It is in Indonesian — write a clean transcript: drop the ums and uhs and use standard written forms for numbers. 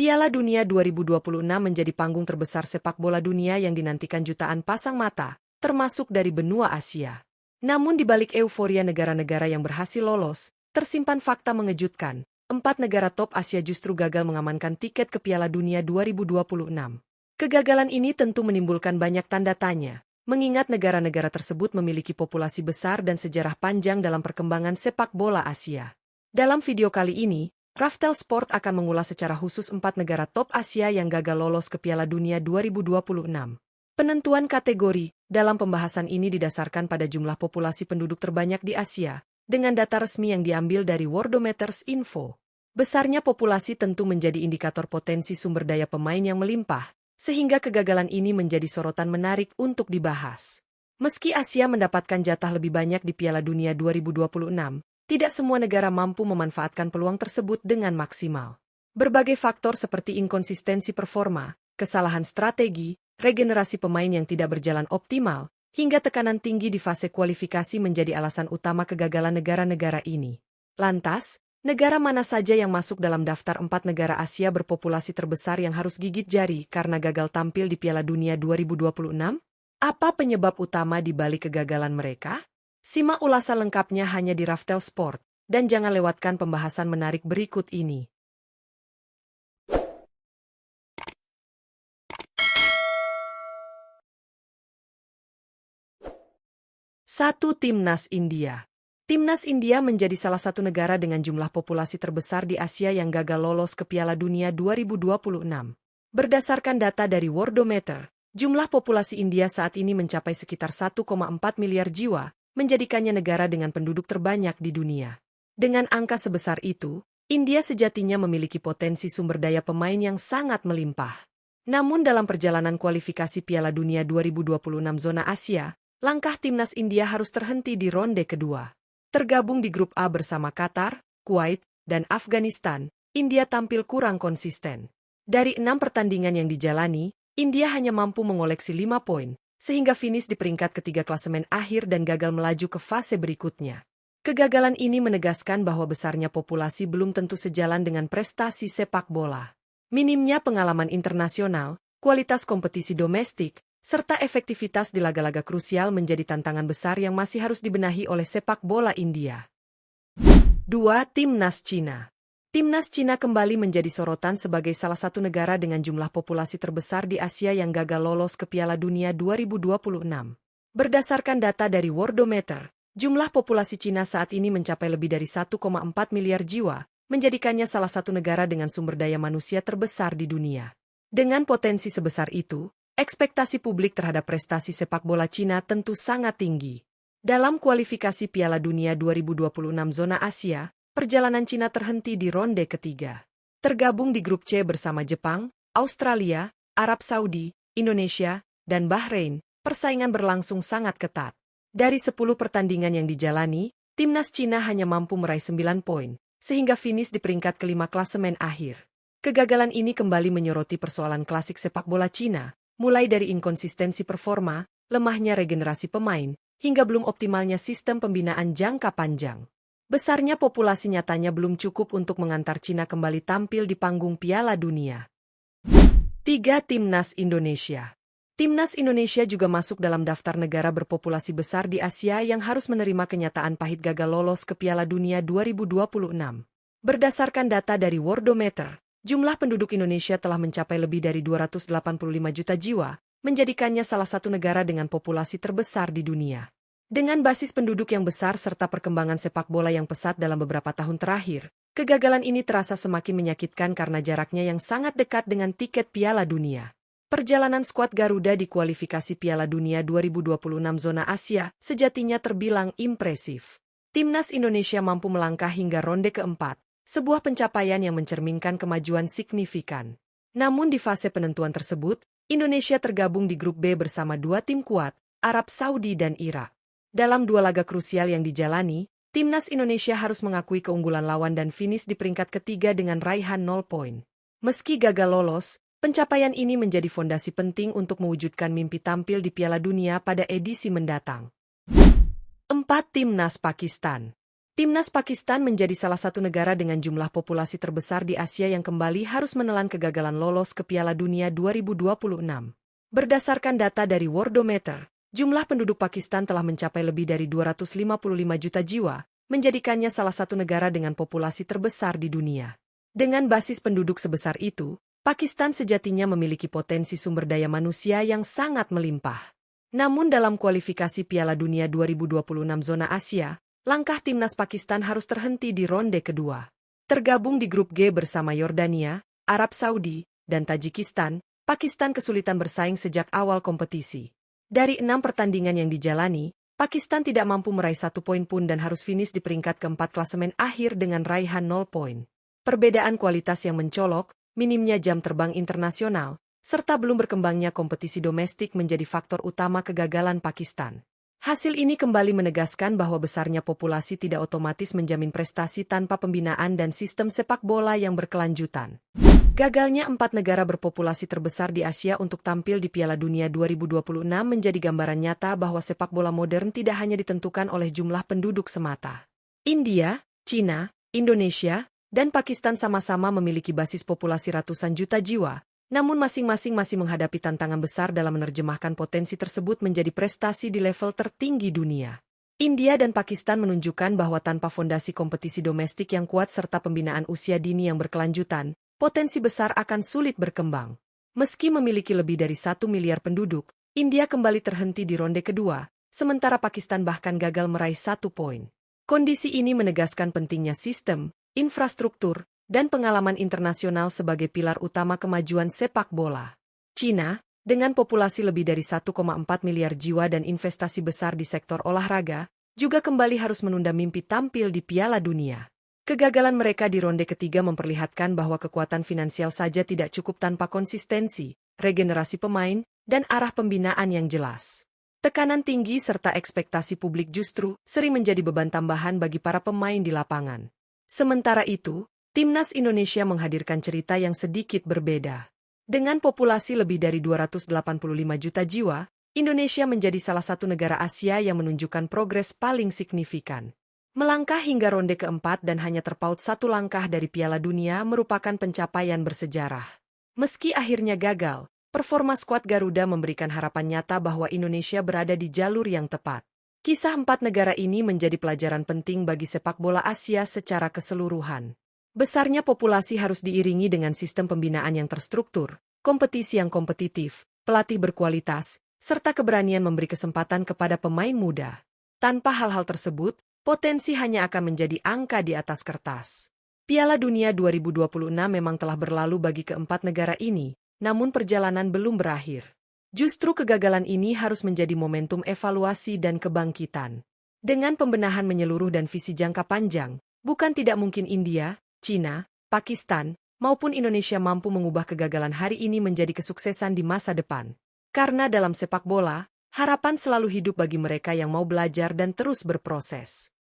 Piala Dunia 2026 menjadi panggung terbesar sepak bola dunia yang dinantikan jutaan pasang mata, termasuk dari benua Asia. Namun di balik euforia negara-negara yang berhasil lolos, tersimpan fakta mengejutkan. 4 negara top Asia justru gagal mengamankan tiket ke Piala Dunia 2026. Kegagalan ini tentu menimbulkan banyak tanda tanya, mengingat negara-negara tersebut memiliki populasi besar dan sejarah panjang dalam perkembangan sepak bola Asia. Dalam video kali ini, Raftel Sport akan mengulas secara khusus 4 negara top Asia yang gagal lolos ke Piala Dunia 2026. Penentuan kategori dalam pembahasan ini didasarkan pada jumlah populasi penduduk terbanyak di Asia, dengan data resmi yang diambil dari Worldometers Info. Besarnya populasi tentu menjadi indikator potensi sumber daya pemain yang melimpah, sehingga kegagalan ini menjadi sorotan menarik untuk dibahas. Meski Asia mendapatkan jatah lebih banyak di Piala Dunia 2026, tidak semua negara mampu memanfaatkan peluang tersebut dengan maksimal. Berbagai faktor seperti inkonsistensi performa, kesalahan strategi, regenerasi pemain yang tidak berjalan optimal, hingga tekanan tinggi di fase kualifikasi menjadi alasan utama kegagalan negara-negara ini. Lantas, negara mana saja yang masuk dalam daftar 4 negara Asia berpopulasi terbesar yang harus gigit jari karena gagal tampil di Piala Dunia 2026? Apa penyebab utama di balik kegagalan mereka? Simak ulasan lengkapnya hanya di Raftel Sport, dan jangan lewatkan pembahasan menarik berikut ini. 1. Timnas India. Timnas India menjadi salah satu negara dengan jumlah populasi terbesar di Asia yang gagal lolos ke Piala Dunia 2026. Berdasarkan data dari Worldometer, jumlah populasi India saat ini mencapai sekitar 1,4 miliar jiwa, menjadikannya negara dengan penduduk terbanyak di dunia. Dengan angka sebesar itu, India sejatinya memiliki potensi sumber daya pemain yang sangat melimpah. Namun dalam perjalanan kualifikasi Piala Dunia 2026 zona Asia, langkah timnas India harus terhenti di ronde kedua. Tergabung di grup A bersama Qatar, Kuwait, dan Afghanistan, India tampil kurang konsisten. Dari 6 pertandingan yang dijalani, India hanya mampu mengoleksi 5 poin, sehingga finish di peringkat ketiga klasemen akhir dan gagal melaju ke fase berikutnya. Kegagalan ini menegaskan bahwa besarnya populasi belum tentu sejalan dengan prestasi sepak bola. Minimnya pengalaman internasional, kualitas kompetisi domestik, serta efektivitas di laga-laga krusial menjadi tantangan besar yang masih harus dibenahi oleh sepak bola India. 2. Timnas Cina. Timnas Cina kembali menjadi sorotan sebagai salah satu negara dengan jumlah populasi terbesar di Asia yang gagal lolos ke Piala Dunia 2026. Berdasarkan data dari Worldometer, jumlah populasi Cina saat ini mencapai lebih dari 1,4 miliar jiwa, menjadikannya salah satu negara dengan sumber daya manusia terbesar di dunia. Dengan potensi sebesar itu, ekspektasi publik terhadap prestasi sepak bola Cina tentu sangat tinggi. Dalam kualifikasi Piala Dunia 2026 zona Asia, perjalanan Cina terhenti di ronde ketiga. Tergabung di grup C bersama Jepang, Australia, Arab Saudi, Indonesia, dan Bahrain, persaingan berlangsung sangat ketat. Dari 10 pertandingan yang dijalani, timnas Cina hanya mampu meraih 9 poin, sehingga finish di peringkat kelima klasemen akhir. Kegagalan ini kembali menyoroti persoalan klasik sepak bola Cina, mulai dari inkonsistensi performa, lemahnya regenerasi pemain, hingga belum optimalnya sistem pembinaan jangka panjang. Besarnya populasi nyatanya belum cukup untuk mengantar Cina kembali tampil di panggung Piala Dunia. 3. Timnas Indonesia. Timnas Indonesia juga masuk dalam daftar negara berpopulasi besar di Asia yang harus menerima kenyataan pahit gagal lolos ke Piala Dunia 2026. Berdasarkan data dari Worldometer, jumlah penduduk Indonesia telah mencapai lebih dari 285 juta jiwa, menjadikannya salah satu negara dengan populasi terbesar di dunia. Dengan basis penduduk yang besar serta perkembangan sepak bola yang pesat dalam beberapa tahun terakhir, kegagalan ini terasa semakin menyakitkan karena jaraknya yang sangat dekat dengan tiket Piala Dunia. Perjalanan skuad Garuda di kualifikasi Piala Dunia 2026 zona Asia sejatinya terbilang impresif. Timnas Indonesia mampu melangkah hingga ronde keempat, sebuah pencapaian yang mencerminkan kemajuan signifikan. Namun di fase penentuan tersebut, Indonesia tergabung di grup B bersama 2 tim kuat, Arab Saudi dan Irak. Dalam 2 laga krusial yang dijalani, timnas Indonesia harus mengakui keunggulan lawan dan finish di peringkat ketiga dengan raihan 0 poin. Meski gagal lolos, pencapaian ini menjadi fondasi penting untuk mewujudkan mimpi tampil di Piala Dunia pada edisi mendatang. 4. Timnas Pakistan. Timnas Pakistan menjadi salah satu negara dengan jumlah populasi terbesar di Asia yang kembali harus menelan kegagalan lolos ke Piala Dunia 2026. Berdasarkan data dari Worldometer, jumlah penduduk Pakistan telah mencapai lebih dari 255 juta jiwa, menjadikannya salah satu negara dengan populasi terbesar di dunia. Dengan basis penduduk sebesar itu, Pakistan sejatinya memiliki potensi sumber daya manusia yang sangat melimpah. Namun dalam kualifikasi Piala Dunia 2026 zona Asia, langkah timnas Pakistan harus terhenti di ronde kedua. Tergabung di grup G bersama Yordania, Arab Saudi, dan Tajikistan, Pakistan kesulitan bersaing sejak awal kompetisi. Dari 6 pertandingan yang dijalani, Pakistan tidak mampu meraih 1 poin pun dan harus finish di peringkat keempat klasemen akhir dengan raihan 0 poin. Perbedaan kualitas yang mencolok, minimnya jam terbang internasional, serta belum berkembangnya kompetisi domestik menjadi faktor utama kegagalan Pakistan. Hasil ini kembali menegaskan bahwa besarnya populasi tidak otomatis menjamin prestasi tanpa pembinaan dan sistem sepak bola yang berkelanjutan. Gagalnya 4 negara berpopulasi terbesar di Asia untuk tampil di Piala Dunia 2026 menjadi gambaran nyata bahwa sepak bola modern tidak hanya ditentukan oleh jumlah penduduk semata. India, China, Indonesia, dan Pakistan sama-sama memiliki basis populasi ratusan juta jiwa. Namun masing-masing masih menghadapi tantangan besar dalam menerjemahkan potensi tersebut menjadi prestasi di level tertinggi dunia. India dan Pakistan menunjukkan bahwa tanpa fondasi kompetisi domestik yang kuat serta pembinaan usia dini yang berkelanjutan, potensi besar akan sulit berkembang. Meski memiliki lebih dari 1 miliar penduduk, India kembali terhenti di ronde kedua, sementara Pakistan bahkan gagal meraih 1 poin. Kondisi ini menegaskan pentingnya sistem, infrastruktur, dan pengalaman internasional sebagai pilar utama kemajuan sepak bola. China, dengan populasi lebih dari 1,4 miliar jiwa dan investasi besar di sektor olahraga, juga kembali harus menunda mimpi tampil di Piala Dunia. Kegagalan mereka di ronde ketiga memperlihatkan bahwa kekuatan finansial saja tidak cukup tanpa konsistensi, regenerasi pemain, dan arah pembinaan yang jelas. Tekanan tinggi serta ekspektasi publik justru sering menjadi beban tambahan bagi para pemain di lapangan. Sementara itu, Timnas Indonesia menghadirkan cerita yang sedikit berbeda. Dengan populasi lebih dari 285 juta jiwa, Indonesia menjadi salah satu negara Asia yang menunjukkan progres paling signifikan. Melangkah hingga ronde keempat dan hanya terpaut 1 langkah dari Piala Dunia merupakan pencapaian bersejarah. Meski akhirnya gagal, performa skuad Garuda memberikan harapan nyata bahwa Indonesia berada di jalur yang tepat. Kisah 4 negara ini menjadi pelajaran penting bagi sepak bola Asia secara keseluruhan. Besarnya populasi harus diiringi dengan sistem pembinaan yang terstruktur, kompetisi yang kompetitif, pelatih berkualitas, serta keberanian memberi kesempatan kepada pemain muda. Tanpa hal-hal tersebut, potensi hanya akan menjadi angka di atas kertas. Piala Dunia 2026 memang telah berlalu bagi keempat negara ini, namun perjalanan belum berakhir. Justru kegagalan ini harus menjadi momentum evaluasi dan kebangkitan. Dengan pembenahan menyeluruh dan visi jangka panjang, bukan tidak mungkin India, China, Pakistan, maupun Indonesia mampu mengubah kegagalan hari ini menjadi kesuksesan di masa depan. Karena dalam sepak bola, harapan selalu hidup bagi mereka yang mau belajar dan terus berproses.